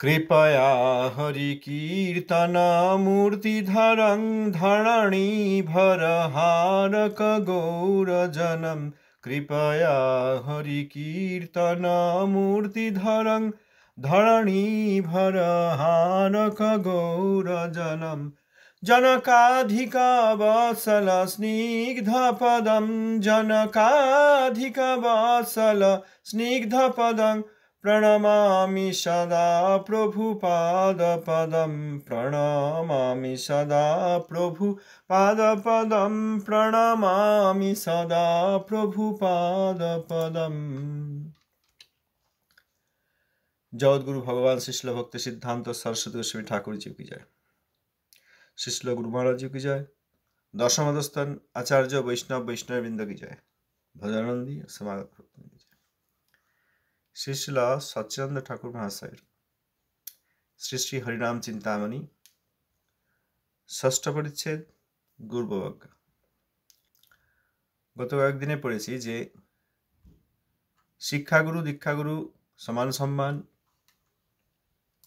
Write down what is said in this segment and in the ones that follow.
कृपया हरिकीर्तनमूर्तिधरं धरणीभरहारक गौरजनं कृपया हरिकीर्तनमूर्तिधरं धरणीभरहारक गौरजनं जनकाधिकवत्सलस्निग्धपदं जनकाधिकवत्सलस्निग्धपदं प्रणमामि सदा प्रभुपादपदं प्रणमामि सदा प्रभुपादपदं प्रणमामि सदा प्रभुपादपदम्। जगद्गुरु भगवान शिष्ल भक्ति सिद्धांत सरस्वती गोस्वामी ठाकुर जी की जय। शिष्ल गुरु महाराज जी की जय। दशमदस्तन आचार्य वैष्णव वृंद की जय। भजनानंदी समागत की जय। श्री श्री सच्चिदानंद ठाकुर महाशय श्री श्री हरिनाम चिंतामणि षष्ठ परिच्छेद गुरुबवज्ञा। गत कয়েকদিনে পড়েছি যে শিক্ষাগুরু দীক্ষাগুরু সমান সম্মান,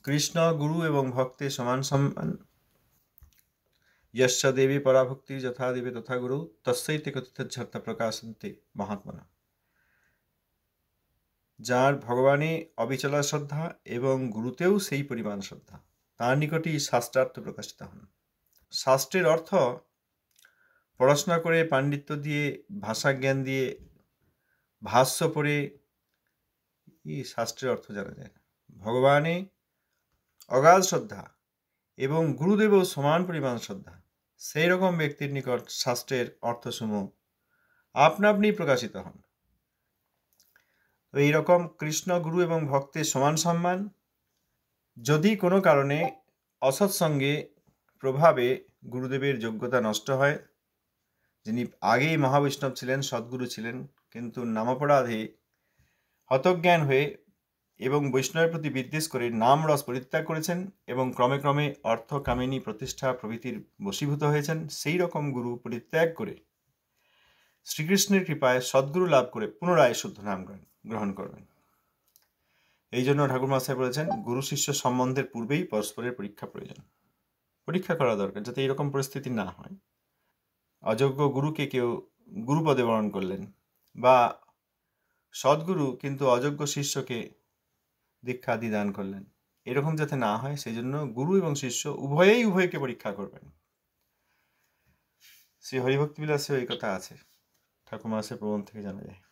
কৃষ্ণ গুরু এবং ভক্তের সমান সম্মান। यस्य देवी पराभक्ति যথা দেবে তথা গুরু তস্যৈতে কথিতঝর্তা প্রকাশন্তে মহাত্মনা। যার ভগবানে অবিচলা শ্রদ্ধা এবং গুরুতেও সেই পরিমাণ শ্রদ্ধা, তার নিকটই শাস্ত্রার্থ প্রকাশিত হন। শাস্ত্রের অর্থ পড়াশোনা করে পাণ্ডিত্য দিয়ে ভাষা জ্ঞান দিয়ে ভাষ্য পড়ে এই শাস্ত্রের অর্থ জানা যায় না। ভগবানে অগাধ শ্রদ্ধা এবং গুরুদেবও সমান পরিমাণ শ্রদ্ধা, সেই রকম ব্যক্তির নিকট শাস্ত্রের অর্থসমূহ আপনা আপনি প্রকাশিত হন। তো এইরকম কৃষ্ণ গুরু এবং ভক্তের সমান সম্মান, যদি কোনো কারণে অসৎসঙ্গে প্রভাবে গুরুদেবের যোগ্যতা নষ্ট হয়, যিনি আগেই মহাবৈষ্ণব ছিলেন, সদ্গুরু ছিলেন, কিন্তু নামাপরাধে হতজ্ঞান হয়ে এবং বৈষ্ণবের প্রতি বিদ্বেষ করে নাম রস পরিত্যাগ করেছেন এবং ক্রমে ক্রমে অর্থ কামিনী প্রতিষ্ঠা প্রভৃতির বশীভূত হয়েছেন, সেই রকম গুরু পরিত্যাগ করে শ্রীকৃষ্ণের কৃপায় সদ্গুরু লাভ করে পুনরায় শুদ্ধ নাম গ্রহণ করবেন। এই জন্য ঠাকুর মহাশয় বলেছেন, গুরু শিষ্য সম্বন্ধের পূর্বেই পরস্পরের পরীক্ষা প্রয়োজন, পরীক্ষা করা দরকার, যাতে এরকম পরিস্থিতি না হয়। অযোগ্য গুরুকে কেউ গুরুপদে বরণ করলেন, বা সদ্গুরু কিন্তু অযোগ্য শিষ্যকে দীক্ষা আদি দান করলেন, এরকম যাতে না হয় সেই জন্য গুরু এবং শিষ্য উভয়েই উভয়কে পরীক্ষা করবেন। শ্রী হরিভক্তি বিলাসে এই কথা আছে, ঠাকুর মহাশয় প্রবন্ধ থেকে জানা যায়।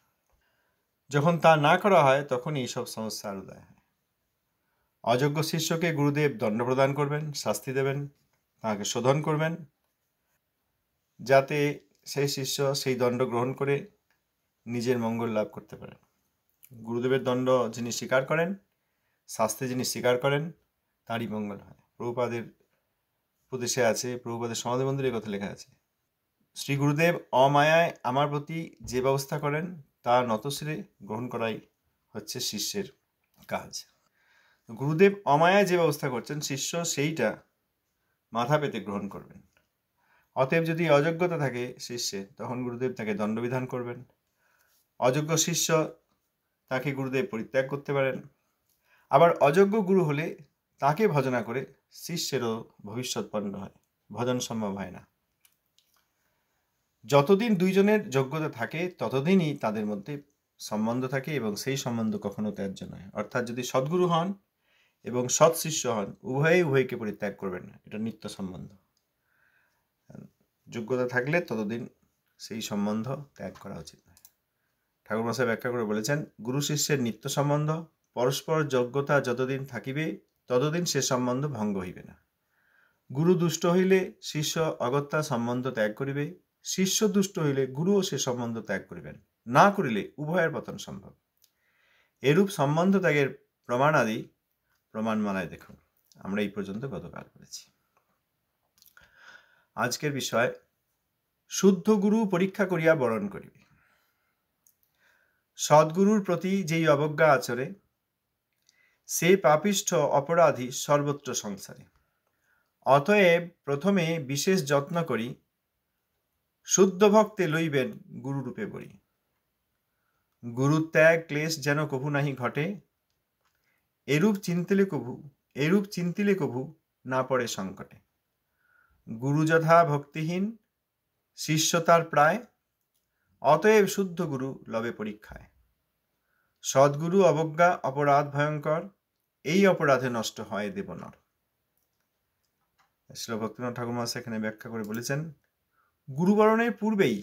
যখন তা না করা হয় তখন এইসব সমস্যার উদয় হয়। অযোগ্য শিষ্যকে গুরুদেব দণ্ড প্রদান করবেন, শাস্তি দেবেন, তাকে শোধন করবেন, যাতে সেই শিষ্য সেই দণ্ড গ্রহণ করে নিজের মঙ্গল লাভ করতে পারেন। গুরুদেবের দণ্ড যিনি স্বীকার করেন, শাস্তি যিনি স্বীকার করেন, তারই মঙ্গল হয়। প্রভুপাদের উপদেশে আছে, প্রভুপাদের সমাধি মন্দিরে কথা লেখা আছে, শ্রী গুরুদেব অমায়ায় আমার প্রতি যে ব্যবস্থা করেন তা নতশিরে গ্রহণ করাই হচ্ছে শিষ্যের কাজ। গুরুদেব অমায়ায় যে ব্যবস্থা করছেন, শিষ্য সেইটা মাথা পেতে গ্রহণ করবেন। অতএব যদি অযোগ্যতা থাকে শিষ্যের, তখন গুরুদেব তাকে দণ্ডবিধান করবেন। অযোগ্য শিষ্য তাকে গুরুদেব পরিত্যাগ করতে পারেন। আবার অযোগ্য গুরু হলে তাকে ভজনা করে শিষ্যেরও ভবিষ্যৎ পণ্ড হয়, ভজন সম্ভব হয় না। যতদিন দুইজনের যোগ্যতা থাকে ততদিনই তাদের মধ্যে সম্বন্ধ থাকে এবং সেই সম্বন্ধ কখনো ত্যায্য নয়। অর্থাৎ যদি সদ্গুরু হন এবং সৎ শিষ্য হন, উভয়েই উভয়কে পরিত্যাগ করবেন না, এটা নিত্য সম্বন্ধ। যোগ্যতা থাকলে ততদিন সেই সম্বন্ধ ত্যাগ করা উচিত নয়। ঠাকুর মশাই ব্যাখ্যা করে বলেছেন, গুরু শিষ্যের নিত্য সম্বন্ধ, পরস্পর যোগ্যতা যতদিন থাকিবে ততদিন সে সম্বন্ধ ভঙ্গ হইবে না। গুরু দুষ্ট হইলে শিষ্য অগত্যা সম্বন্ধ ত্যাগ করিবে, শিষ্য দুষ্ট হইলে গুরুও সে সম্বন্ধ ত্যাগ করিবেন, না করিলে উভয়ের পতন সম্ভব। এরূপ সম্বন্ধ ত্যাগের প্রমাণাদি প্রমাণমালায় দেখুন। আমরা এই পর্যন্ত গতকাল করেছি। আজকের বিষয়, শুদ্ধ গুরু পরীক্ষা করিয়া বরণ করিবে। সদ্গুরুর প্রতি যেই অবজ্ঞা আচরে, সে পাপিষ্ঠ অপরাধী সর্বত্র সংসারে। অতএব প্রথমে বিশেষ যত্ন করি শুদ্ধ ভক্তে লইবেন গুরুরূপে বরি। গুরুত্যাগ ক্লেশ যেন কভু নাহি ঘটে, এরূপ চিন্তিলে কভু এরূপ চিন্তিলে কভু না পড়ে সংকটে। গুরু যথা ভক্তিহীন, শিষ্য তার প্রায়, অতএব শুদ্ধ গুরু লবে পরীক্ষায়। সদ্গুরু অবজ্ঞা অপরাধ ভয়ঙ্কর, এই অপরাধে নষ্ট হয় দেবনর। শ্রী ভক্তিনাথ ঠাকুর মহাশয় এখানে ব্যাখ্যা করে বলেছেন, গুরুবরণের পূর্বেই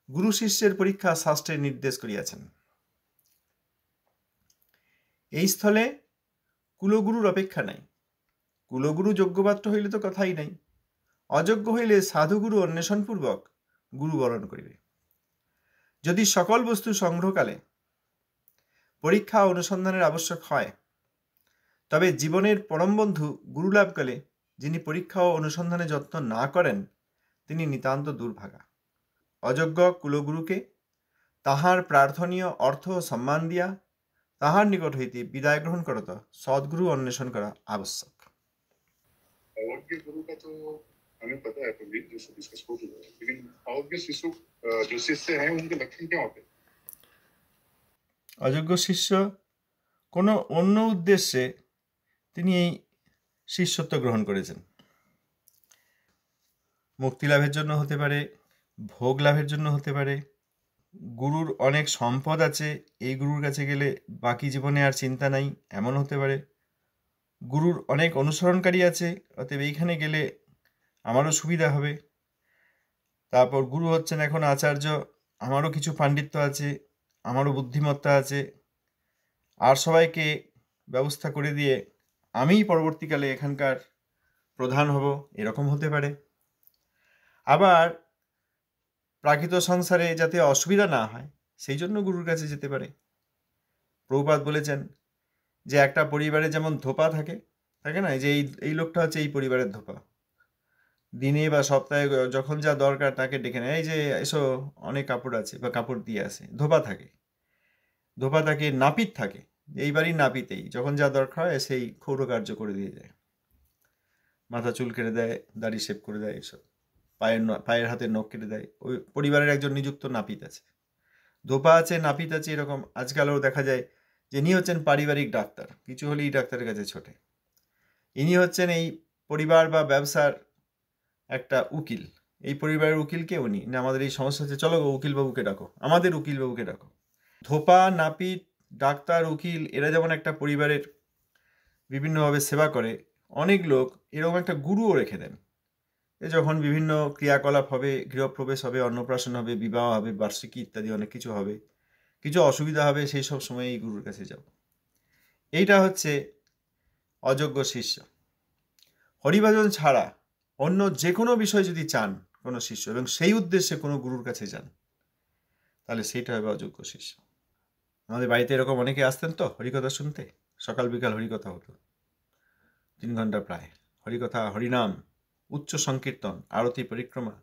গুরু শিষ্যের পরীক্ষা শাস্ত্রে নির্দেশ করিয়াছেন। এই স্থলে কুলগুরুর অপেক্ষা নাই। কুলগুরু যোগ্যপাত্র হইলে তো কথাই নাই। অযোগ্য হইলে সাধুগুরু অন্বেষণপূর্বক গুরু বরণ করিবে। যদি সকল বস্তু সংগ্রহকালে পরীক্ষা অনুসন্ধানের আবশ্যক হয়, তবে জীবনের পরম বন্ধু গুরুলাভকালে যিনি পরীক্ষা ও অনুসন্ধানে যত্ন না করেন, তিনি নিতান্ত দুর্ভাগা। অযোগ্য কুলগুরুকে তাহার প্রার্থনীয় অর্থ ও সম্মান দিয়া তাহার নিকট হইতে বিদায় গ্রহণ করত সদ্গুরু অন্বেষণ করা আবশ্যক। अयोग्य गुरु का तो हमें पता है कभी जो डिस्कस हो चुका है, लेकिन अयोग्य शिशु जो शिष्य हैं उनके लक्षण क्या होते हैं? অযোগ্য শিষ্য কোনো অন্য উদ্দেশ্যে তিনি এই শিষ্যত্ব গ্রহণ করেছেন। মুক্তি লাভের জন্য হতে পারে, ভোগ লাভের জন্য হতে পারে, গুরুর অনেক সম্পদ আছে, এই গুরুর কাছে গেলে বাকি জীবনে আর চিন্তা নাই, এমন হতে পারে। গুরুর অনেক অনুসরণকারী আছে, অতএব এইখানে গেলে আমারও সুবিধা হবে। তারপর গুরু হচ্ছেন এখন আচার্য, আমারও কিছু পাণ্ডিত্য আছে, আমারও বুদ্ধিমত্তা আছে, আর সবাইকে ব্যবস্থা করে দিয়ে আমিই পরবর্তীকালে এখানকার প্রধান হব, এরকম হতে পারে। আবার প্রাকৃত সংসারে যাতে অসুবিধা না হয় সেই জন্য গুরুর কাছে যেতে পারে। প্রভুপাদ বলেছেন যে একটা পরিবারে যেমন ধোপা থাকে না, যে এই লোকটা হচ্ছে এই পরিবারের ধোপা। দিনে বা সপ্তাহে যখন যা দরকার তাকে ডেকে নেয়, এই যে এসো অনেক কাপড় আছে বা কাপড় দিয়ে আসে। ধোপা থাকে, ধোপা থাকে, নাপিত থাকে, এইবারই নাপিতেই যখন যা দরকার হয় সেই ক্ষৌর কার্য করে দিয়ে যায়। মাথা চুল কেটে দেয়, দাড়ি শেভ করে দেয়, এসব পায়ের হাতের নখ কেটে দেয়। ওই পরিবারের একজন নিযুক্ত নাপিত আছে, ধোপা আছে, নাপিত আছে। এরকম আজকালও দেখা যায় যে ইনি হচ্ছেন পারিবারিক ডাক্তার, কিছু হলেই ডাক্তারের কাছে ছোটে। ইনি হচ্ছেন এই পরিবার বা ব্যবসার একটা উকিল, এই পরিবারের উকিলকে উনি, না আমাদের এই সমস্যা হচ্ছে, চলো উকিলবাবুকে ডাকো, আমাদের উকিলবাবুকে ডাকো। ধোপা, নাপিত, ডাক্তার, উকিল এরা যেমন একটা পরিবারের বিভিন্নভাবে সেবা করে, অনেক লোক এরকম একটা গুরুও রেখে দেন। যখন বিভিন্ন ক্রিয়াকলাপ হবে, গৃহপ্রবেশ হবে, অন্নপ্রাশন হবে, বিবাহ হবে, বার্ষিকী ইত্যাদি অনেক কিছু হবে, কিছু অসুবিধা হবে, সেই সব সময় এই গুরুর কাছে যাও। এইটা হচ্ছে অযোগ্য শিষ্য। হরিভজন ছাড়া অন্য যে কোনো বিষয় যদি চান কোনো শিষ্য, এবং সেই উদ্দেশ্যে কোনো গুরুর কাছে যান, তাহলে সেইটা হবে অযোগ্য শিষ্য। আমাদের বাড়িতে এরকম অনেকে আসতেন তো হরিকথা শুনতে, সকাল বিকাল হরিকথা হতো, 3 ঘন্টা প্রায় হরিকথা, হরিনাম, উচ্চ সংকীর্তন, আরতি, পরিক্রমা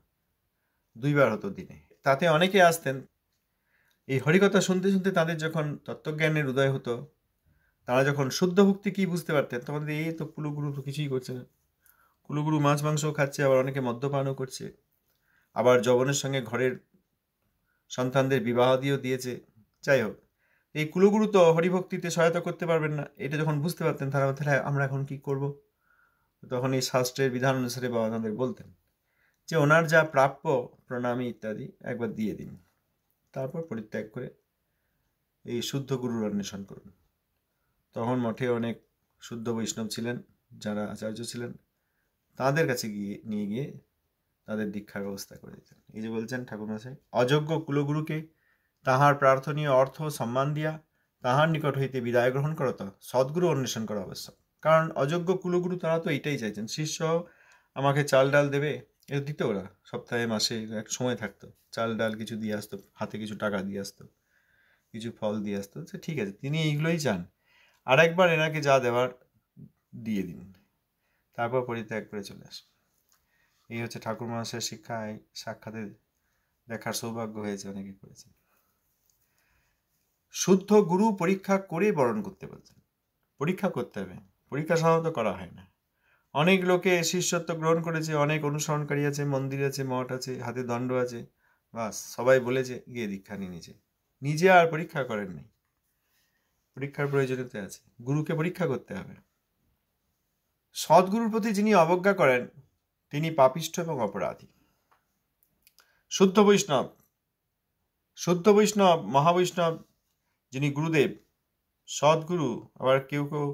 2 বার হতো দিনে। তাতে অনেকে আসতেন, এই হরিকথা শুনতে শুনতে তাদের যখন তত্ত্বজ্ঞানের উদয় হতো, তারা যখন শুদ্ধ ভক্তি কি বুঝতে পারতেন, তখন এই তো কুলগুরু তো কিছুই করছে না, কুলগুরু মাছ মাংসও খাচ্ছে, আবার অনেকে মদ্যপানও করছে, আবার যবনের সঙ্গে ঘরের সন্তানদের বিবাহ দিয়েও দিয়েছে। যাই হোক, এই কুলগুরু তো হরিভক্তিতে সহায়তা করতে পারবেন না, এটা যখন বুঝতে পারতেন তারা, তাহলে আমরা এখন কি করব? তখন এই শাস্ত্রের বিধান অনুসারে বাবা তাদের বলতেন যে ওনার যা প্রাপ্য প্রণামী ইত্যাদি একবার দিয়ে দিন, তারপর পরিত্যাগ করে এই শুদ্ধ গুরুর অন্বেষণ করুন। তখন মঠে অনেক শুদ্ধ বৈষ্ণব ছিলেন, যারা আচার্য ছিলেন, তাদের কাছে নিয়ে গিয়ে তাদের দীক্ষার ব্যবস্থা করে দিতেন। এই যে বলছেন ঠাকুরমশাই, অযোগ্য কুলগুরুকে তাহার প্রার্থনীয় অর্থ সম্মান দিয়া তাহার নিকট হইতে বিদায় গ্রহণ করত সদ্গুরু অন্বেষণ করা আবশ্যক। কারণ অযোগ্য কুলগুরু তারা তো এইটাই চাইছেন, শিষ্য আমাকে চাল ডাল দেবে, এটা দিত ওরা, সপ্তাহে মাসে এক সময় থাকতো, চাল ডাল কিছু দিয়ে আসতো, হাতে কিছু টাকা দিয়ে আসতো, কিছু ফল দিয়ে আসতো, ঠিক আছে তিনি এইগুলোই চান, আর একবার এনাকে যা দেওয়ার দিয়ে দিন, তারপর পরিত্যাগ করে চলে আসে। এই হচ্ছে ঠাকুর মহাশয়ের শিক্ষায় সাক্ষাতে দেখার সৌভাগ্য হয়েছে, অনেকে করেছেন। শুদ্ধ গুরু পরীক্ষা করে বরণ করতে বলছেন। পরীক্ষা করতে হবে, পরীক্ষা সাধারণত করা হয় না। অনেক লোকে শিষ্যত্ব গ্রহণ করেছে, অনেক অনুসরণকারী আছে, মন্দির আছে, মঠ আছে, হাতে দণ্ড আছে, বাস সবাই বলেছে গিয়ে দীক্ষা নিয়ে নিয়েছে, নিজে আর পরীক্ষা করেন নাই। পরীক্ষার প্রয়োজনীয়তা আছে, গুরুকে পরীক্ষা করতে হবে। সদ্গুরুর প্রতি যিনি অবজ্ঞা করেন তিনি পাপিষ্ঠ এবং অপরাধী। শুদ্ধ বৈষ্ণব মহাবৈষ্ণব যিনি গুরুদেব, সদ্গুরু, আবার কেউ কেউ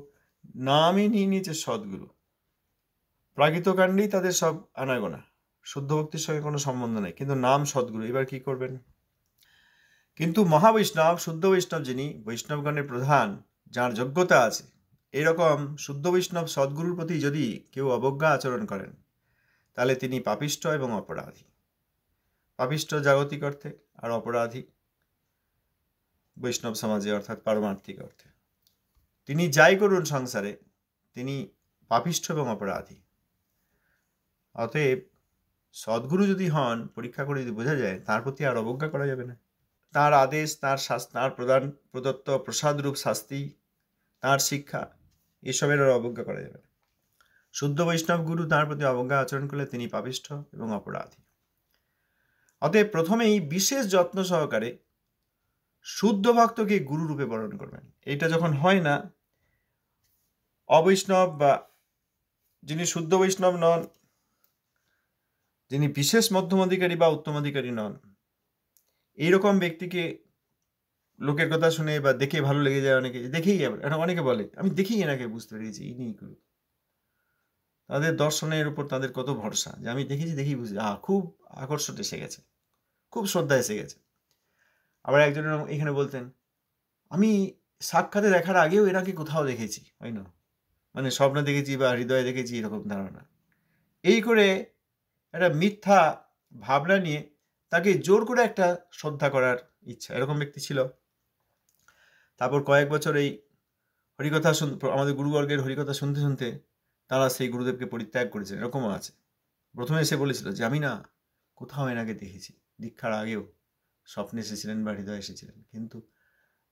নামই নিয়ে নিয়েছে সদ্গুরু, প্রাকৃতকাণ্ডেই তাদের সব আনাগোনা, শুদ্ধ ভক্তির সঙ্গে কোনো সম্বন্ধ নেই, কিন্তু নাম সদ্গুরু। এবার কি করবেন? কিন্তু মহাবৈষ্ণব, শুদ্ধ বৈষ্ণব যিনি বৈষ্ণবগণের প্রধান, যার যোগ্যতা আছে, এরকম শুদ্ধ বৈষ্ণব সদ্গুরুর প্রতি যদি কেউ অবজ্ঞা আচরণ করেন তাহলে তিনি পাপিষ্ঠ এবং অপরাধী। পাপিষ্ঠ জাগতিক অর্থে, আর অপরাধী বৈষ্ণব সমাজে অর্থাৎ পারমার্থিক অর্থে। তিনি যাই করুন সংসারে তিনি পাপিষ্ঠ এবং অপরাধী। অতএব সদ্গুরু যদি হন, পরীক্ষা করে যদি বোঝা যায়, তার প্রতি আর অবজ্ঞা করা যাবে না। তার আদেশ, তার প্রদত্ত প্রসাদরূপ শাস্তি, তার শিক্ষা, এসবের আর অবজ্ঞা করা যাবে না। শুদ্ধ বৈষ্ণব গুরু তার প্রতি অবজ্ঞা আচরণ করলে তিনি পাপিষ্ঠ এবং অপরাধী। অতএব প্রথমেই বিশেষ যত্ন সহকারে শুদ্ধ ভক্তকে গুরুরূপে বরণ করবেন। এটা যখন হয় না, অবৈষ্ণব বা যিনি শুদ্ধ বৈষ্ণব নন, যিনি বিশেষ মধ্যমাধিকারী বা উত্তমাধিকারী নন, এইরকম ব্যক্তিকে লোকের কথা শুনে বা দেখে ভালো লেগে যায়, অনেকে দেখেই, অনেকে বলে আমি দেখেই এনাকে বুঝতে পেরেছি ইনি গুরু। তাদের দর্শনের উপর তাদের কত ভরসা, যে আমি দেখেই বুঝি, খুব আকর্ষণ এসে গেছে, খুব শ্রদ্ধা এসে গেছে। আবার একজন এখানে বলতেন, আমি সাক্ষাতে দেখার আগেও এনাকে কোথাও দেখেছি, হয় না, মানে স্বপ্নে দেখেছি বা হৃদয়ে দেখেছি, এরকম ধারণা। এই করে একটা মিথ্যা ভাবনা নিয়ে তাকে জোর করে একটা শ্রদ্ধা করার ইচ্ছা, এরকম ব্যক্তি ছিল। তারপর কয়েক বছর এই হরিকথা আমাদের গুরুবর্গের হরিকথা শুনতে শুনতে তারা সেই গুরুদেবকে পরিত্যাগ করেছেন, এরকমও আছে। প্রথমে এসে বলেছিল যে আমি না কোথাও এনাকে দেখেছি, দীক্ষার আগেও স্বপ্নে এসেছিলেন বা হৃদয়ে এসেছিলেন, কিন্তু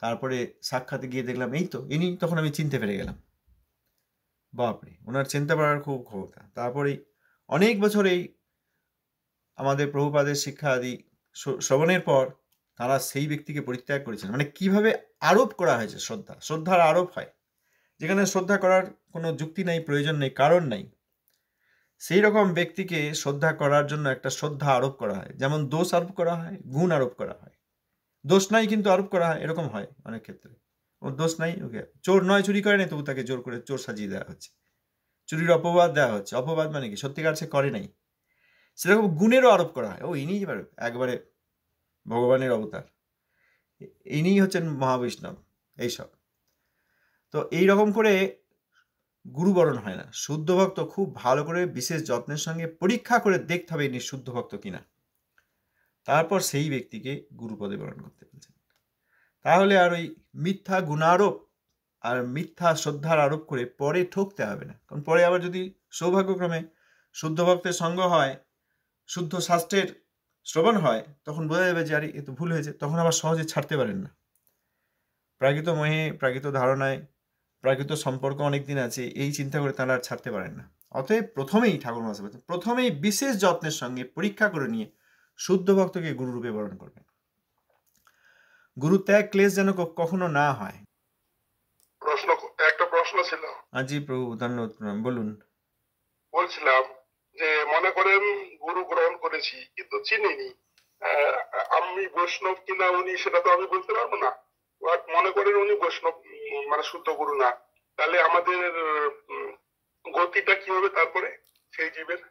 তারপরে সাক্ষাতে গিয়ে দেখলাম এই তো ইনি, তখন আমি চিনতে পেরে গেলাম। বাপরে, ওনার চিনতে পারার খুব ক্ষমতা। তারপরেই অনেক বছর এই আমাদের প্রভুপাদের শিক্ষা আদি শ্রবণের পর তারা সেই ব্যক্তিকে পরিত্যাগ করেছেন। মানে কিভাবে আরোপ করা হয়েছে, শ্রদ্ধার আরোপ হয়, যেখানে শ্রদ্ধা করার কোনো যুক্তি নাই, প্রয়োজন নেই, কারণ নাই, সেই রকম ব্যক্তিকে শ্রদ্ধা করার জন্য একটা শ্রদ্ধা আরোপ করা হয়। যেমন দোষ আরোপ করা হয়, গুণ আরোপ করা হয়। দোষ নাই কিন্তু আরোপ করা হয়, এরকম হয় অনেক ক্ষেত্রে। ওর দোষ নাই, ওকে চোর নয়, চুরি করে নাই, তবু তাকে জোর করে চোর সাজিয়ে দেওয়া হচ্ছে, চুরির অপবাদ দেওয়া হচ্ছে। অপবাদ মানে কি, সত্যিকার সে করে নাই। সেরকম গুণেরও আরোপ করা হয়, ইনি একবারে ভগবানের অবতার, ইনিই হচ্ছেন মহাবৈষ্ণব, এইসব। তো এইরকম করে গুরুবরণ হয় না। শুদ্ধ ভক্ত খুব ভালো করে বিশেষ যত্নের সঙ্গে পরীক্ষা করে দেখতে হবে ইনি শুদ্ধ ভক্ত কিনা, তারপর সেই ব্যক্তিকে গুরুপদে বরণ করতে বলছেন। তাহলে আর ওই মিথ্যা গুণারোপ আর মিথ্যা শ্রদ্ধার আরোপ করে পরে ঠকতে হবে না। কারণ পরে আবার যদি সৌভাগ্যক্রমে শুদ্ধ ভক্তের সঙ্গ হয়, শুদ্ধ শাস্ত্রের শ্রবণ হয়, তখন বোঝা যাবে যে আরে এ তো ভুল হয়েছে, তখন আবার সহজে ছাড়তে পারেন না। প্রাকৃত মোহে, প্রাকৃত ধারণায়, প্রাকৃত সম্পর্ক অনেকদিন আছে, এই চিন্তা করে তারা আর ছাড়তে পারেন না। অতএব প্রথমেই ঠাকুর মহাশয় বলছেন, প্রথমেই বিশেষ যত্নের সঙ্গে পরীক্ষা করে নিয়ে শুদ্ধ ভক্তকে গুরুরূপে বরণ করবেন। গুরু ত্যাগ ক্লেশ যেন কখনো না হয়। একটা প্রশ্ন ছিল। জি প্রভু, ধন্যবাদ, প্রণাম, বলুন। বলছিলাম যে মনে করেন গুরু গ্রহণ করেছি কিন্তু চিনিনি, আমি বৈষ্ণব কিনা উনি সেটা তো আমি বলতে পারবো না। মনে করেন উনি বৈষ্ণব মানে শুদ্ধ গুরু না, তাহলে আমাদের গতিটা কি হবে তারপরে সেই জীবের?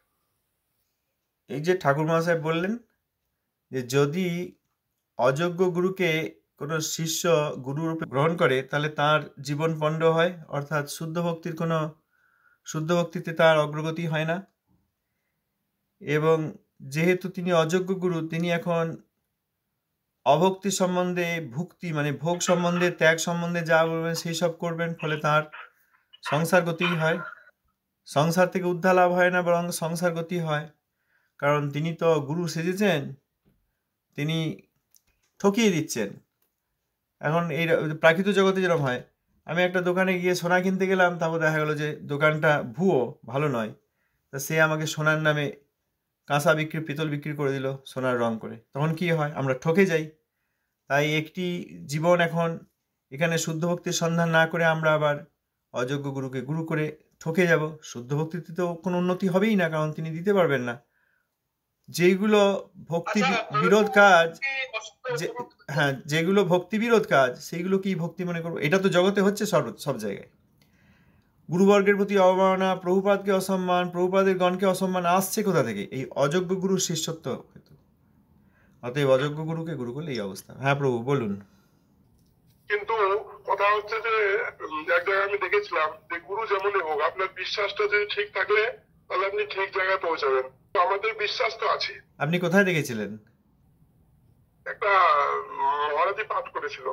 এই যে ঠাকুর মহাশয় বললেন যে যদি অযোগ্য গুরুকে কোনো শিষ্য গুরুরূপে গ্রহণ করে তাহলে তার জীবন পণ্ড হয়, অর্থাৎ শুদ্ধ ভক্তিতে তার অগ্রগতি হয় না। এবং যেহেতু তিনি অযোগ্য গুরু, তিনি এখন অভক্তি সম্বন্ধে, ভুক্তি মানে ভোগ সম্বন্ধে, ত্যাগ সম্বন্ধে যা বলবেন সেই সব করবেন, ফলে তার সংসার গতি হয়। সংসার থেকে উদ্ধার লাভ হয় না, বরং সংসার গতি হয়। কারণ তিনি তো গুরু সেজেছেন, তিনি ঠকিয়ে দিচ্ছেন। এখন এই প্রাকৃত জগতে যেরকম হয়, আমি একটা দোকানে গিয়ে সোনা কিনতে গেলাম, তারপর দেখা গেলো যে দোকানটা ভুয়ো, ভালো নয়, তা সে আমাকে সোনার নামে কাঁসা বিক্রি, পিতল বিক্রি করে দিল সোনার রং করে। তখন কি হয়, আমরা ঠকে যাই। তাই একটি জীবন এখন এখানে শুদ্ধ ভক্তির সন্ধান না করে আমরা আবার অযোগ্য গুরুকে গুরু করে ঠকে যাব। শুদ্ধ ভক্তিতে তো কোনো উন্নতি হবেই না, কারণ তিনি দিতে পারবেন না। যেগুলো ভক্তি বিরোধ কাজ, যে হ্যাঁ, যেগুলো ভক্তি বিরোধ কাজ, সেইগুলো কি ভক্তি মনে করবো? এটা তো জগতে হচ্ছে সব জায়গায়। গুরুবর্গের প্রতি অবমাননা, প্রভুপাদকে অসম্মান, প্রভুপাদের গণকে অসম্মান আসছে কোথা থেকে? এই অযোগ্য গুরুর শিষ্যত্ব হেতু। অতএব অযোগ্য গুরুকে গুরু করলে এই অবস্থা। হ্যাঁ প্রভু বলুন। কিন্তু কথা হচ্ছে যে এক জায়গায় আমি দেখেছিলাম যে গুরু যেমনই হোক, আপনার বিশ্বাসটা যদি ঠিক থাকলে তাহলে আপনি ঠিক জায়গায় পৌঁছাবেন। তো আমাদের বিশ্বাস তো আছে। আপনি কোথায় দেখেছিলেন? একটা মহারাজি পাঠ করেছিল।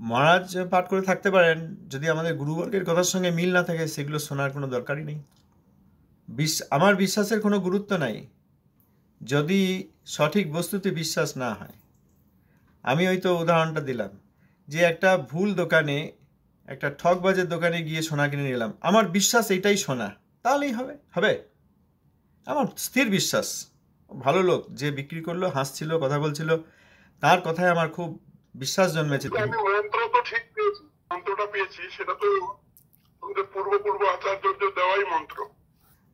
মহারাজ পাঠ করে থাকতে পারেন, যদি আমাদের গুরুবর্গের কথার সঙ্গে মিল না থাকে সেগুলো শোনার কোনো দরকারই নেই। আমার বিশ্বাসের কোনো গুরুত্ব নাই যদি সঠিক বস্তুতে বিশ্বাস না হয়। আমি ওই তো উদাহরণটা দিলাম যে একটা ভুল দোকানে, একটা ঠকবাজের দোকানে গিয়ে সোনা কিনে নিলাম, আমার বিশ্বাস এইটাই সোনা, তাহলেই হবে। আমার স্থির বিশ্বাস, ভালো লোক যে বিক্রি করলো, হাসছিল, কথা বলছিল, তার কথায় আমার খুব বিশ্বাস জন্মেছে। আমি মন্ত্র তো ঠিক পেয়েছি, মন্ত্রটা পেয়েছি, সেটা তো আমাদের পূর্ব আচার্যদের দেওয়াই মন্ত্র।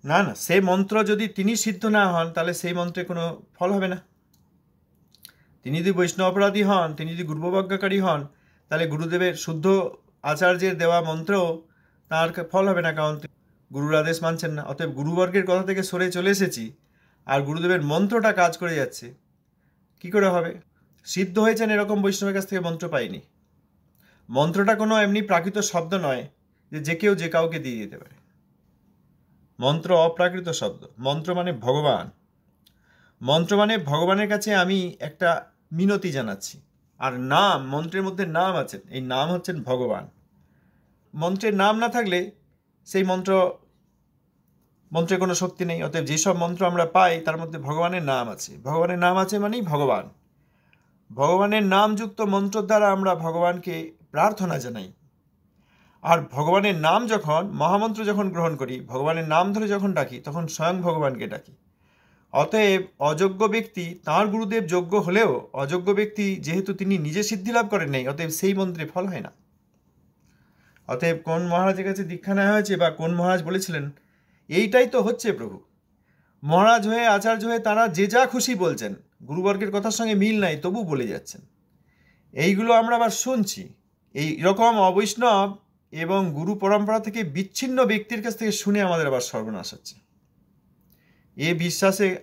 না, সেই মন্ত্র যদি তিনি সিদ্ধ না হন তাহলে সেই মন্ত্রে কোনো ফল হবে না। তিনি যদি বৈষ্ণব অপরাধী হন, তিনি যদি গুরুবজ্ঞাকারী হন, তাহলে গুরুদেবের শুদ্ধ আচার্যের দেওয়া মন্ত্র তার ফল হবে না, কারণ গুরুর আদেশ মানছেন না। অতএব গুরুবর্গের কথা থেকে সরে চলে এসেছি, আর গুরুদেবের মন্ত্রটা কাজ করে যাচ্ছে, কি করে হবে? সিদ্ধ হয়েছেন এরকম বৈষ্ণবের কাছ থেকে মন্ত্র পাইনি। মন্ত্রটা কোনো এমনি প্রাকৃত শব্দ নয় যে কেউ যে কাউকে দিয়ে দিতে পারে। মন্ত্র অপ্রাকৃত শব্দ। মন্ত্র মানে ভগবান। মন্ত্র মানে ভগবানের কাছে আমি একটা মিনতি জানাচ্ছি। আর নাম, মন্ত্রের মধ্যে নাম আছেন, এই নাম হচ্ছেন ভগবান। মন্ত্রের নাম না থাকলে সেই মন্ত্রের কোনো শক্তি নেই। অতএব যেসব মন্ত্র আমরা পাই তার মধ্যে ভগবানের নাম আছে। ভগবানের নাম আছে মানেই ভগবান। ভগবানের নামযুক্ত মন্ত্র দ্বারা আমরা ভগবানকে প্রার্থনা জানাই। আর ভগবানের নাম যখন, মহামন্ত্র যখন গ্রহণ করি, ভগবানের নাম ধরে যখন ডাকি, তখন স্বয়ং ভগবানকে ডাকি। অতএব অযোগ্য ব্যক্তি, তাঁর গুরুদেব যোগ্য হলেও অযোগ্য ব্যক্তি যেহেতু তিনি নিজে সিদ্ধি লাভ করেন নাই, অতএব সেই মন্ত্রে ফল হয় না। অতএব কোন মহারাজের কাছে দীক্ষা নেওয়া হয়েছে বা কোন মহারাজ বলেছিলেন, এইটাই তো হচ্ছে প্রভু। মহারাজ হয়ে, আচার্য হয়ে তারা যে যা খুশি বলছেন, গুরুবর্গের কথার সঙ্গে মিল নাই তবু বলে যাচ্ছেন। এইগুলো আমরা আবার শুনছি। এই রকম অবৈষ্ণব এবং গুরু পরম্পরা থেকে বিচ্ছিন্ন ব্যক্তির কাছ থেকে শুনে আমাদের আবার সর্বনাশ হচ্ছে।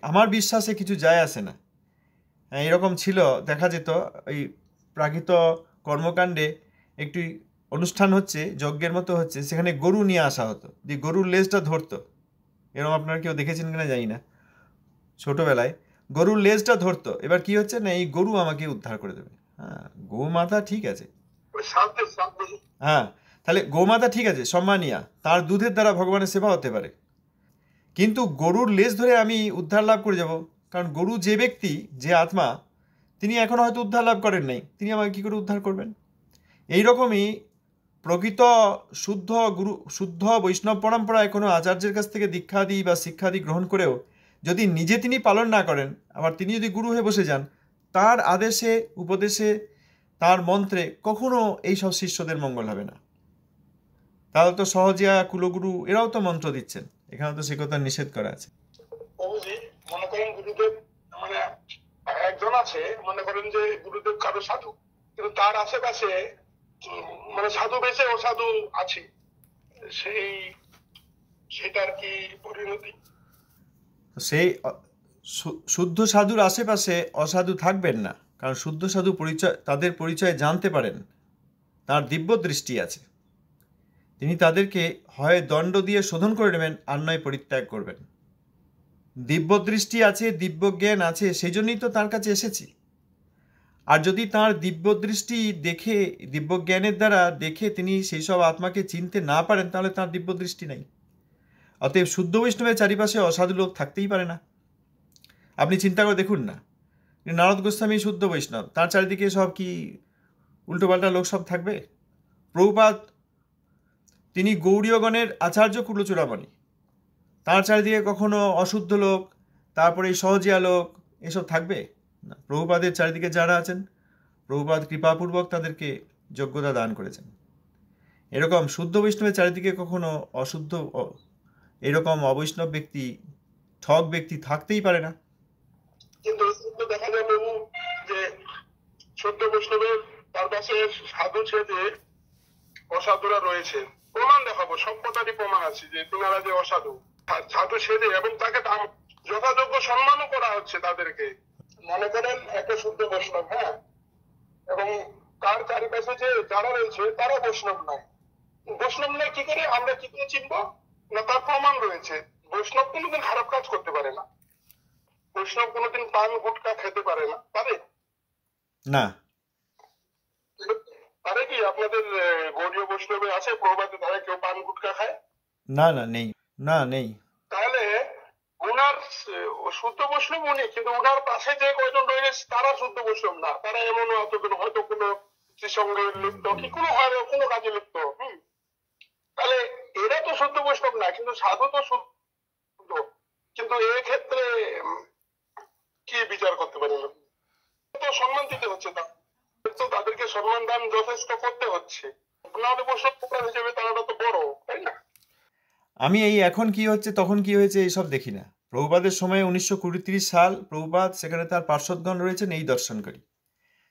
আমার বিশ্বাসে কিছু যায় আসে না। এরকম ছিল, দেখা যেত এই প্রাকৃত কর্মকাণ্ডে একটি অনুষ্ঠান হচ্ছে, যজ্ঞের মতো হচ্ছে, সেখানে গরু নিয়ে আসা হতো, দিয়ে গরুর লেজটা ধরতো। এরকম আপনারা কেউ দেখেছেন কিনা জানি না, ছোটবেলায় গরুর লেজটা ধরতো। এবার কি হচ্ছে না, এই গরু আমাকে উদ্ধার করে দেবে। হ্যাঁ, গোমাতা ঠিক আছে, হ্যাঁ, তাহলে গোমাতা ঠিক আছে, সম্মানিয়া, তার দুধের দ্বারা ভগবানের সেবা হতে পারে, কিন্তু গরুর লেজ ধরে আমি উদ্ধার লাভ করে যাব? কারণ গরু যে ব্যক্তি, যে আত্মা, তিনি এখনো হয়তো উদ্ধার লাভ করেন নাই, তিনি আমাকে কী করে উদ্ধার করবেন? এইরকমই প্রকৃত শুদ্ধ বৈষ্ণব পরম্পরায় কোনো আচার্যের কাছ থেকে দীক্ষাদি বা শিক্ষাদি গ্রহণ করেও যদি নিজে তিনি পালন না করেন, আবার তিনি যদি গুরু হয়ে বসে যান, তার আদেশে, উপদেশে, তার মন্ত্রে কখনো এইসব শিষ্যদের মঙ্গল হবে না। তাহলে তো সহজিয়া, কুলগুরু এরাও তো মন্ত্র দিচ্ছেন, এখানে তো সে কথা নিষেধ করা আছে। মনে করেন গুরুদেব মানে একজন আছে, মনে করেন যে গুরুদেব কারো সাধু, কিন্তু তার আশেপাশে মানে সাধু বেশে অসাধু আছে, সেটার কি পরিণতি? সেই শুদ্ধ সাধুর আশেপাশে অসাধু থাকবেন না, কারণ শুদ্ধ সাধু তাদের পরিচয় জানতে পারেন, তার দিব্য দৃষ্টি আছে। তিনি তাদেরকে হয় দণ্ড দিয়ে শোধন করে নেবেন, আর নয় পরিত্যাগ করবেন। দিব্য দৃষ্টি আছে, দিব্য জ্ঞান আছে, সেই জন্যই তো তার কাছে এসেছি। আর যদি তার দিব্য দৃষ্টি দেখে, দিব্য জ্ঞানের দ্বারা দেখে তিনি সেই সব আত্মাকে চিনতে না পারেন, তাহলে তার দিব্য দৃষ্টি নাই। অতএব শুদ্ধ বৈষ্ণবের চারিপাশে অসাধু লোক থাকতেই পারে না। আপনি চিন্তা করে দেখুন না, নারদ গোস্বামী শুদ্ধ বৈষ্ণব, তার চারিদিকে সব কি উল্টোপাল্টা লোক সব থাকবে? প্রভুপাদ, তিনি গৌড়ীয়গণের আচার্য কুলচূড়ামণি, তার চারিদিকে কখনো অশুদ্ধ লোক, তারপরে সহজিয়া লোক, এসব থাকবে না। প্রভুপাদের চারিদিকে যারা আছেন, প্রভুপাদ কৃপাপূর্বক তাদেরকে যোগ্যতা দান করেছেন। এরকম শুদ্ধ বৈষ্ণবের চারিদিকে কখনো অশুদ্ধ এরকম অবৈষ্ণব ব্যক্তি, ঠক ব্যক্তি থাকতেই পারে না। কিন্তু দেখা যায় প্রভু যে শুদ্ধ বৈষ্ণবের তার কাছে সাধু ছেড়ে অসাধুরা রয়েছে, প্রমাণ দেখাবো, সব কথারই প্রমাণ আছে যে তিনারা যে অসাধু। সাধু সেজে এবং তাকে যথাযোগ্য সম্মানও করা হচ্ছে তাদেরকে। মনে করেন একটা শুদ্ধ বৈষ্ণব, হ্যাঁ, এবং তার চারিপাশে যে যারা রয়েছে তারা বৈষ্ণব নয়। বৈষ্ণব নয় কি করে, আমরা কি করে চিনবো না? তার প্রমাণ রয়েছে। বৈষ্ণব কোনোদিন খারাপ কাজ করতে পারে না, বৈষ্ণব কোনোদিন পান গুটকা খেতে পারে না, পারে না। পারে কি? আপনাদের গৌড়ীয় বৈষ্ণবে আছে প্রভাতে ধারে কেউ পান গুটকা খায়? না না, নেই। না, নেই। তাহলে উনার শুদ্ধ বৈষ্ণব উনি, কিন্তু উনার পাশে যে কয়জন রয়েছে তারা শুদ্ধ বৈষ্ণব না। তারা এমন হয়তো কোনো সঙ্গে লিপ্ত কি কোনো কাজে লিপ্ত। তাহলে এরা তো শুদ্ধ বৈষ্ণব না, কিন্তু সাধু তো শুদ্ধ। কিন্তু এক্ষেত্রে কি বিচার করতে পারেন? তো সম্মান দিতে হচ্ছে, তাদেরকে সম্মান দান যথেষ্ট করতে হচ্ছে, নাহলে বৈষ্ণব হিসেবে তারা তো বড়, তাই না? আমি এই এখন কি হচ্ছে তখন কি হয়েছে এইসব দেখি না। প্রভুপাদের সময় 1929 সাল, প্রভুপাদ সেখানে তার পার্শ্বদগণ রয়েছেন এই দর্শনকারী।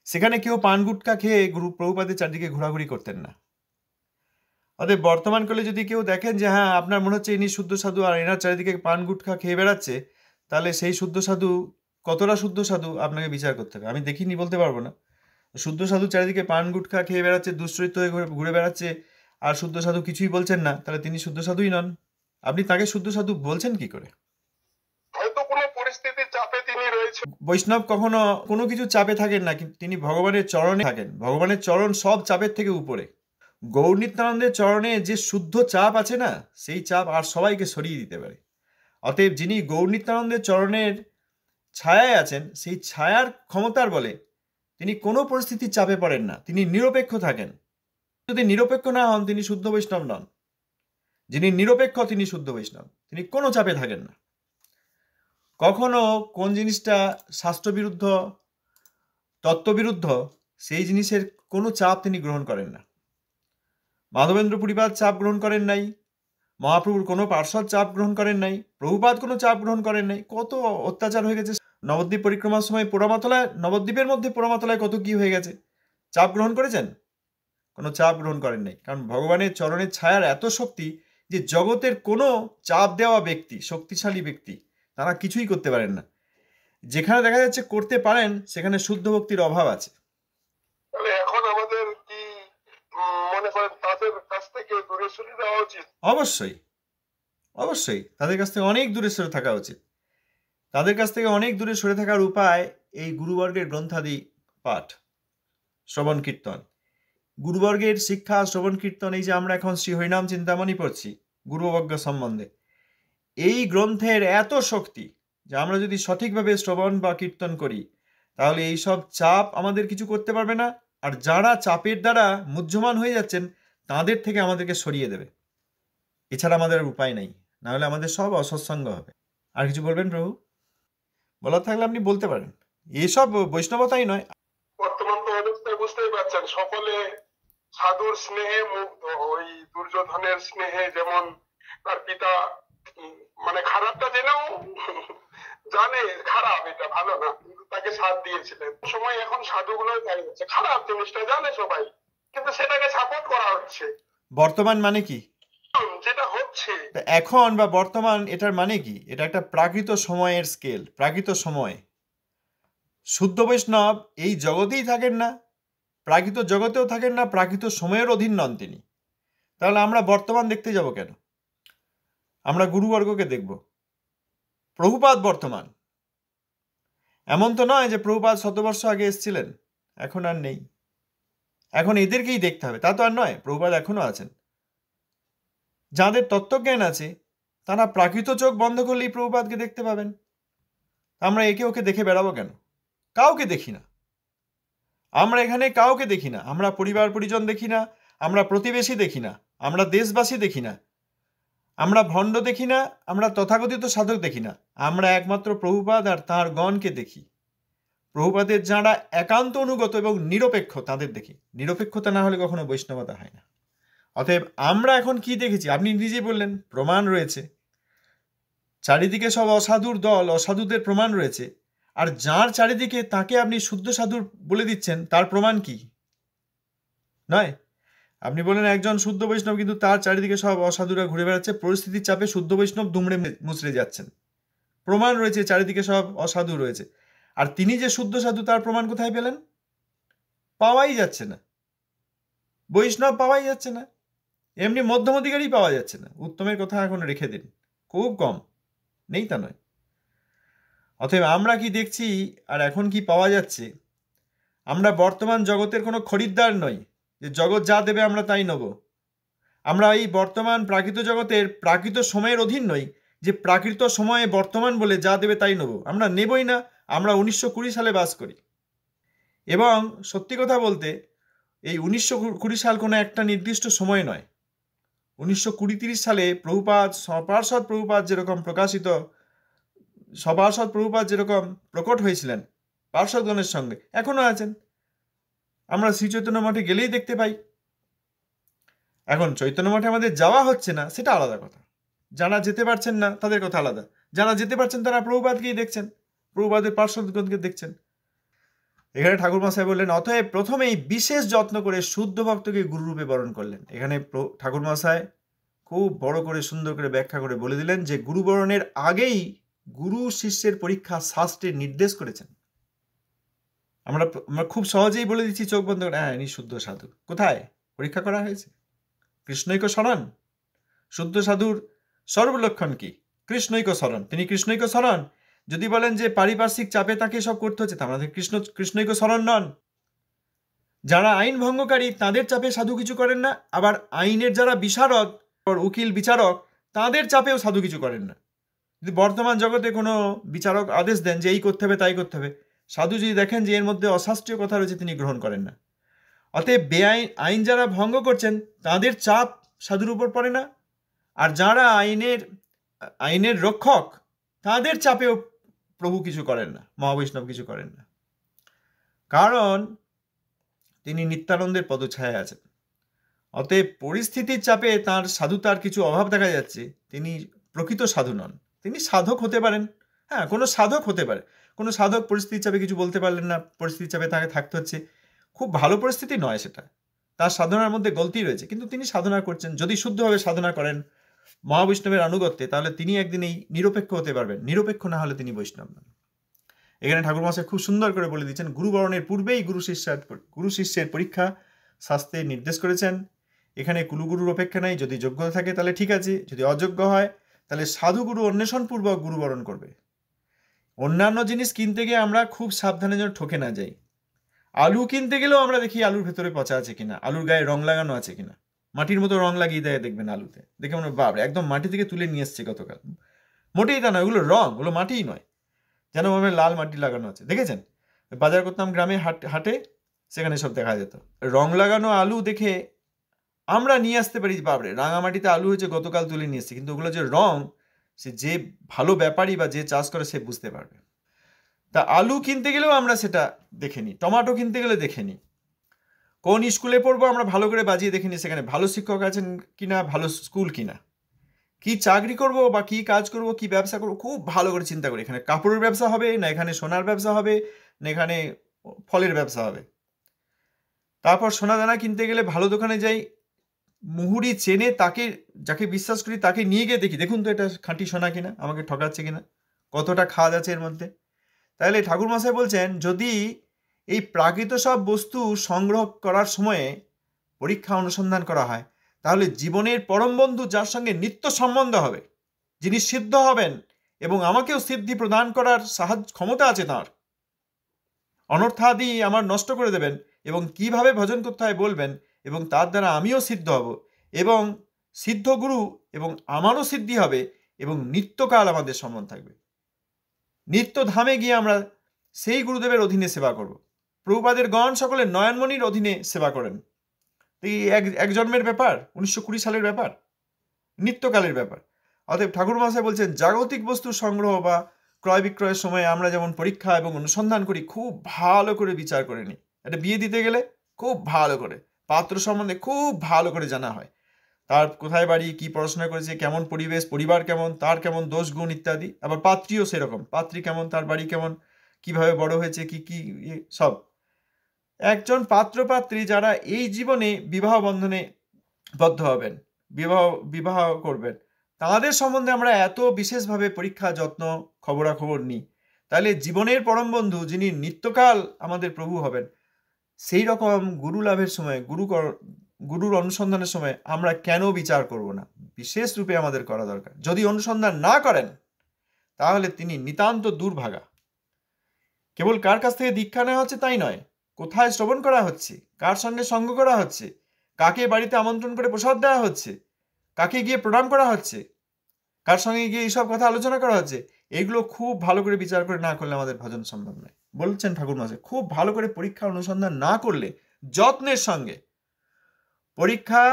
সেখানে কেউ পান গুটকা খেয়ে প্রভুপাদের চারদিকে ঘোরাঘুরি করতেন না। অতএব বর্তমান কালে যদি কেউ দেখেন যে হ্যাঁ আপনার মনে হচ্ছে ইনি শুদ্ধ সাধু আর এনার চারিদিকে পান গুটখা খেয়ে বেড়াচ্ছে, তাহলে সেই শুদ্ধ সাধু কতটা শুদ্ধ সাধু আপনাকে বিচার করতে হবে। আমি দেখিনি বলতে পারবো না। শুদ্ধ সাধু চারিদিকে পান গুটখা খেয়ে বেড়াচ্ছে, দুশ্চরিত্র হয়ে ঘুরে বেড়াচ্ছে, আর শুদ্ধ সাধু কিছুই বলছেন না, তাহলে তিনি শুদ্ধ সাধুই নন। আপনি তাকে শুদ্ধ সাধু বলছেন কি করে? হয়তো কোনো পরিস্থিতির চাপে তিনি রয়েছে। বৈষ্ণব কখনো কোনো কিছু চাপে থাকেন না, কিন্তু তিনি ভগবানের চরণে থাকেন। ভগবানের চরণ সব চাপের থেকে উপরে। গৌর নিত্যানন্দের চরণে যে শুদ্ধ চাপ আছে না, সেই চাপ আর সবাইকে সরিয়ে দিতে পারে। অতএব যিনি গৌর নিত্যানন্দের চরণের ছায়ায় আছেন, সেই ছায়ার ক্ষমতার বলে তিনি কোনো পরিস্থিতির চাপে পড়েন না, তিনি নিরপেক্ষ থাকেন। যদি নিরপেক্ষ না হন তিনি শুদ্ধ বৈষ্ণব নন। যিনি নিরপেক্ষ তিনি শুদ্ধ বৈষ্ণব, তিনি কোনো চাপে থাকেন না। কখনো কোন জিনিসটা শাস্ত্রবিরুদ্ধ, তত্ত্ববিরুদ্ধ, সেই জিনিসের কোনো চাপ তিনি গ্রহণ করেন না। মাধবেন্দ্র পুরীপাদ চাপ গ্রহণ করেন নাই, মহাপ্রভুর কোনো পার্শ্বদ চাপ গ্রহণ করেন নাই, প্রভুপাদ কোনো চাপ গ্রহণ করেন নাই। কত অত্যাচার হয়ে গেছে নবদ্বীপ পরিক্রমার সময়। পোড়ামাতলায়, নবদ্বীপের মধ্যে পোড়ামাতলায় কত কি হয়ে গেছে। চাপ গ্রহণ করেছেন? কোনো চাপ গ্রহণ করেন নাই। কারণ ভগবানের চরণের ছায়ার এত শক্তি যে জগতের কোনো চাপ দেওয়া ব্যক্তি, শক্তিশালী ব্যক্তি, তারা কিছুই করতে পারেন না। যেখানে দেখা যাচ্ছে করতে পারেন সেখানে শুদ্ধ ভক্তির অভাব আছে। তাহলে এখন আমাদের কি মনে করেন তাদের কাছ থেকে দূরে সরে যাওয়া উচিত? অবশ্যই, অবশ্যই তাদের কাছ থেকে অনেক দূরে সরে থাকা উচিত। তাদের কাছ থেকে অনেক দূরে সরে থাকার উপায় এই গুরুবর্গের গ্রন্থাদি পাঠ, শ্রবণ কীর্তন। গুরুবর্গের শিক্ষা, শ্রবণ কীর্তন, এই যে আমরা এখন শ্রী হরিনাম চিন্তামণি পড়ছি গুরুবর্গ সম্বন্ধে, এই গ্রন্থের এত শক্তি যে আমরা যদি সঠিকভাবে শ্রবণ বা কীর্তন করি তাহলে এই সব চাপ আমাদের কিছু করতে পারবে না। আর যারা চাপের দ্বারা মুহ্যমান হয়ে যাচ্ছেন তাদের থেকে আমাদেরকে সরিয়ে দেবে। এছাড়া আমাদের আর উপায় নেই, না হলে আমাদের সব অসৎসঙ্গ হবে। আর কিছু বলবেন প্রভু? বলার থাকলে আপনি বলতে পারেন। এসব বৈষ্ণবতাই নয়। বর্তমান তো অবস্থায় বুঝতেই পারছেন, সকলে সাধুর স্নেহে মুগ্ধ। ওই দুর্যোধনের স্নেহে, যেমন তার পিতা মানে খারাপটা জেনেও জানে খারাপ, এটা ভালো না, কিন্তু তাকে সাথ দিয়েছিলেন। সময় এখন সাধুগুলো জানিয়েছে খারাপ জিনিসটা জানে সবাই, কিন্তু সেটাকে সাপোর্ট করা হচ্ছে। বর্তমান মানে কি? যেটা হচ্ছে এখন বা বর্তমান, এটার মানে কি? এটা একটা প্রাকৃত সময়ের স্কেল, প্রাকৃত সময়। শুদ্ধ বৈষ্ণব এই জগতেই থাকেন না, প্রাকৃত জগতেও থাকেন না, প্রাকৃত সময়ের অধীন নন তিনি। তাহলে আমরা বর্তমান দেখতে যাব কেন? আমরা গুরুবর্গকে দেখব। প্রভুপাদ বর্তমান। এমন তো নয় যে প্রভুপাদ 100 বর্ষ আগে এসেছিলেন, এখন আর নেই, এখন এদেরকেই দেখতে হবে, তা তো আর নয়। প্রভুপাদ এখনো আছেন। যাদের তত্ত্বজ্ঞান আছে তারা প্রাকৃত চোখ বন্ধ করলেই প্রভুপাদকে দেখতে পাবেন। আমরা একে ওকে দেখে বেড়াবো কেন? কাউকে দেখি না, আমরা এখানে কাউকে দেখি না। আমরা পরিবার পরিজন দেখি না, আমরা প্রতিবেশী দেখি না, আমরা দেশবাসী দেখি না, আমরা ভণ্ড দেখি না, আমরা তথাকথিত সাধক দেখি না। আমরা একমাত্র প্রভুপাদ আর তাঁর গণকে দেখি। প্রভুপাদের যাঁরা একান্ত অনুগত এবং নিরপেক্ষ তাদের দেখি। নিরপেক্ষতা না হলে কখনো বৈষ্ণবতা হয় না। অতএব আমরা এখন কি দেখেছি, আপনি নিজেই বললেন প্রমাণ রয়েছে, চারিদিকে সব অসাধুর দল, অসাধুদের প্রমাণ রয়েছে, আর যার চারিদিকে তাকে আপনি শুদ্ধ সাধুর বলে দিচ্ছেন, তার প্রমাণ কি নয়? আপনি বললেন একজন শুদ্ধ বৈষ্ণব, কিন্তু তার চারিদিকে সব অসাধুরা ঘুরে বেড়াচ্ছে, পরিস্থিতির চাপে শুদ্ধ বৈষ্ণব দুমড়ে মুচড়ে যাচ্ছেন। প্রমাণ রয়েছে চারিদিকে সব অসাধু রয়েছে, আর তিনি যে শুদ্ধ সাধু তার প্রমাণ কোথায় পেলেন? পাওয়াই যাচ্ছে না, বৈষ্ণব পাওয়াই যাচ্ছে না, এমনি মধ্যম অধিকারী পাওয়া যাচ্ছে না। উত্তমের কথা এখন রেখে দিন, খুব কম, নেই তা নয়। অতএব আমরা কি দেখছি আর এখন কি পাওয়া যাচ্ছে? আমরা বর্তমান জগতের কোনো খরিদ্দার নই যে জগৎ যা দেবে আমরা তাই নেব। আমরা এই বর্তমান প্রাকৃত জগতের প্রাকৃত সময়ের অধীন নই যে প্রাকৃত সময়ে বর্তমান বলে যা দেবে তাই নেব। আমরা নেবই না। আমরা 1920 সালে বাস করি, এবং সত্যি কথা বলতে এই 1920 সাল কোনো একটা নির্দিষ্ট সময় নয়। 1920-30 সালে প্রভুপাদ, সপার্ষদ প্রভুপাদ যেরকম সপার্ষদ প্রভুপাদ যেরকম প্রকট হয়েছিলেন পার্ষদগণের সঙ্গে, এখনো আছেন। আমরা শ্রী চৈতন্য মঠে গেলেই দেখতে পাই। এখন চৈতন্য মঠে আমাদের যাওয়া হচ্ছে না, সেটা আলাদা কথা। যারা যেতে পারছেন না তাদের কথা আলাদা, যারা যেতে পারছেন তারা প্রভুপাদকেই দেখছেন, প্রভুপাদের পার্শ্বদগণকে দেখছেন। এখানে ঠাকুর মশাই বললেন, অতএব প্রথমেই বিশেষ যত্ন করে শুদ্ধ ভক্তকে গুরুরূপে বরণ করলেন। এখানে ঠাকুর মশাই খুব বড় করে সুন্দর করে ব্যাখ্যা করে বলে দিলেন যে গুরুবরণের আগেই গুরু শিষ্যের পরীক্ষা শাস্ত্রে নির্দেশ করেছেন। আমরা খুব সহজেই বলে দিচ্ছি চোখ বন্ধ করে, হ্যাঁ ইনি শুদ্ধ সাধু। কোথায় পরীক্ষা করা হয়েছে? কৃষ্ণৈক শরণ। শুদ্ধ সাধুর সর্বলক্ষণ কি? কৃষ্ণৈক শরণ। তিনি কৃষ্ণৈক শরণ। যদি বলেন যে পারিপার্শ্বিক চাপে তাকে সব করতে হচ্ছে, তা আমাদের কৃষ্ণৈক শরণ নন। যারা আইন ভঙ্গকারী তাদের চাপে সাধু কিছু করেন না, আবার আইনের যারা বিশারদ, উকিল বিচারক, তাদের চাপেও সাধু কিছু করেন না। যদি বর্তমান জগতে কোনো বিচারক আদেশ দেন যে এই করতে হবে তাই করতে হবে, সাধু যদি দেখেন যে এর মধ্যে অশাস্ত্রীয় কথা রয়েছে, তিনি গ্রহণ করেন না। অতএব আইন যারা ভঙ্গ করছেন তাদের চাপ সাধুর উপর পড়ে না, আর যারা আইনের রক্ষক তাদের চাপেও প্রভু কিছু করেন না, মহাবৈষ্ণব কিছু করেন না। কারণ তিনি নিত্যানন্দের পদছায়ায় আছেন। অতএব পরিস্থিতির চাপে তার সাধুতার কিছু অভাব দেখা যাচ্ছে, তিনি প্রকৃত সাধু নন। তিনি সাধক হতে পারেন, হ্যাঁ কোনো সাধক হতে পারে। কোনো সাধক পরিস্থিতির চাপে কিছু বলতে পারলেন না, পরিস্থিতির চাপে তাকে থাকতে হচ্ছে, খুব ভালো পরিস্থিতি নয় সেটা, তার সাধনার মধ্যে গলতি রয়েছে, কিন্তু তিনি সাধনা করছেন। যদি শুদ্ধভাবে সাধনা করেন মহাবৈষ্ণবের আনুগত্যে, তাহলে তিনি একদিন এই নিরপেক্ষ হতে পারবেন। নিরপেক্ষ না হলে তিনি বৈষ্ণব নন। এখানে ঠাকুর মশাই খুব সুন্দর করে বলে দিচ্ছেন, গুরুবরণের পূর্বেই গুরু শিষ্যের পরীক্ষা শাস্ত্রে নির্দেশ করেছেন। এখানে কুলুগুরুর অপেক্ষা নাই। যদি যোগ্যতা থাকে তাহলে ঠিক আছে, যদি অযোগ্য হয় তাহলে সাধুগুরু অন্বেষণপূর্বক গুরুবরণ করবে। অন্যান্য জিনিস কিনতে গিয়ে আমরা খুব সাবধানে যেন ঠকে না যাই। আলু কিনতে গেলেও আমরা দেখি আলুর ভেতরে পচা আছে কিনা, আলুর গায়ে রং লাগানো আছে কিনা। মাটির মতো রং লাগিয়ে দেয় দেখবেন আলুতে, দেখে মনে বাবরে একদম মাটি থেকে তুলে নিয়ে এসছে গতকাল। মোটেই তা নয়, ওগুলো রং, ওগুলো মাটিই নয়, যেন ভাবে লাল মাটি লাগানো আছে। দেখেছেন, বাজার করতাম গ্রামে হাটে, সেখানে সব দেখা যেত রং লাগানো আলু। দেখে আমরা নিয়ে আসতে পারি বাবরে রাঙামাটিতে আলু হয়েছে, গতকাল তুলে নিয়ে এসছে, কিন্তু ওগুলো যে রং, সে যে ভালো ব্যাপারী বা যে চাষ করে সে বুঝতে পারবে। তা আলু কিনতে গেলেও আমরা সেটা দেখে নিই, টমেটো কিনতে গেলে দেখে নিই। কোন স্কুলে পড়বো আমরা ভালো করে বাজিয়ে দেখে নিই, সেখানে ভালো শিক্ষক আছেন কিনা, ভালো স্কুল কিনা। কি চাকরি করব বা কি কাজ করব, কি ব্যবসা করব, খুব ভালো করে চিন্তা করি। এখানে কাপড়ের ব্যবসা হবে না, এখানে সোনার ব্যবসা হবে না, এখানে ফলের ব্যবসা হবে। তারপর সোনা দানা কিনতে গেলে ভালো দোকানে যাই, মুহুরি চেনে তাকে, যাকে বিশ্বাস করি তাকে নিয়ে গিয়ে দেখি, দেখুন তো এটা খাঁটি সোনা কিনা, আমাকে ঠকাচ্ছে কিনা, কতটা খাদ আছে এর মধ্যে। তাহলে ঠাকুর মশাই বলছেন, যদি এই প্রাকৃত সব বস্তু সংগ্রহ করার সময়ে পরীক্ষা অনুসন্ধান করা হয়, তাহলে জীবনের পরম বন্ধু যার সঙ্গে নিত্য সম্বন্ধ হবে, যিনি সিদ্ধ হবেন এবং আমাকেও সিদ্ধি প্রদান করার ক্ষমতা আছে তাঁর, অনর্থাদি আমার নষ্ট করে দেবেন এবং কিভাবে ভজন করতে হয় বলবেন, এবং তার দ্বারা আমিও সিদ্ধ হব এবং সিদ্ধ গুরু এবং আমারও সিদ্ধি হবে, এবং নিত্যকাল আমাদের সম্বন্ধ থাকবে। নিত্য ধামে গিয়ে আমরা সেই গুরুদেবের অধীনে সেবা করব। প্রভুপাদের গণ সকলে নয়নমণির অধীনে সেবা করেন। এই এক জন্মের ব্যাপার, 1920 সালের ব্যাপার, নিত্যকালের ব্যাপার। অতএব ঠাকুর মশাই বলছেন, জাগতিক বস্তু সংগ্রহ বা ক্রয় বিক্রয়ের সময় আমরা যেমন পরীক্ষা এবং অনুসন্ধান করি, খুব ভালো করে বিচার করে নিই। একটা বিয়ে দিতে গেলে খুব ভালো করে পাত্র সম্বন্ধে খুব ভালো করে জানা হয়। তার কোথায় বাড়ি, কি পড়াশোনা করেছে, কেমন পরিবেশ, পরিবার কেমন, তার কেমন দোষ গুণ ইত্যাদি। আবার পাত্রীও সেরকম, পাত্রী কেমন, তার বাড়ি কেমন, কিভাবে বড় হয়েছে, কি কি সব। একজন পাত্র পাত্রী যারা এই জীবনে বিবাহ বন্ধনে বদ্ধ হবেন, বিবাহ বিবাহ করবেন, তাদের সম্বন্ধে আমরা এত বিশেষভাবে পরীক্ষা যত্ন খবরাখবর নিই, তাহলে জীবনের পরম বন্ধু যিনি নিত্যকাল আমাদের প্রভু হবেন, সেই রকম গুরু লাভের সময়, গুরুর অনুসন্ধানের সময় আমরা কেন বিচার করব না? বিশেষ রূপে আমাদের করা দরকার। যদি অনুসন্ধান না করেন তাহলে তিনি নিতান্ত দুর্ভাগা। কেবল কার কাছ থেকে দীক্ষা নেওয়া হচ্ছে তাই নয়, কোথায় শ্রবণ করা হচ্ছে, কার সঙ্গে সঙ্গ করা হচ্ছে, কাকে বাড়িতে আমন্ত্রণ করে প্রসাদ দেওয়া হচ্ছে, কাকে গিয়ে প্রণাম করা হচ্ছে, কার সঙ্গে গিয়ে এইসব কথা আলোচনা করা হচ্ছে, এগুলো খুব ভালো করে বিচার করে না করলে আমাদের ভজন সম্ভব নয়। বলছেন ঠাকুর মশাই, খুব ভালো করে পরীক্ষা অনুসন্ধান না করলে, যত্নের সঙ্গে পরীক্ষা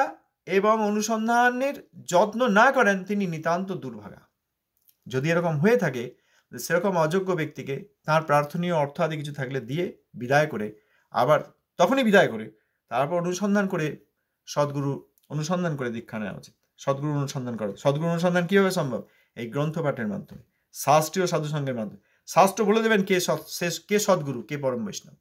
এবং অনুসন্ধানের যত্ন না করেন, তিনি নিতান্ত দুর্ভাগা। যদি এরকম হয়ে থাকে, সেরকম অযোগ্য ব্যক্তিকে তার প্রার্থনীয় অর্থ আদি কিছু থাকলে দিয়ে বিদায় করে, আবার তখনই বিদায় করে তারপর অনুসন্ধান করে সদ্গুরু অনুসন্ধান করে দীক্ষা নেওয়া উচিত। সদ্গুরু অনুসন্ধান করে, সদ্গুরু অনুসন্ধান কীভাবে সম্ভব? এই গ্রন্থ পাঠের মাধ্যমে, শাস্ত্রীয় সাধুসঙ্গের মাধ্যমে। শাস্ত্র বলে দেবেন কে সদ্গুরু, কে পরম বৈষ্ণব।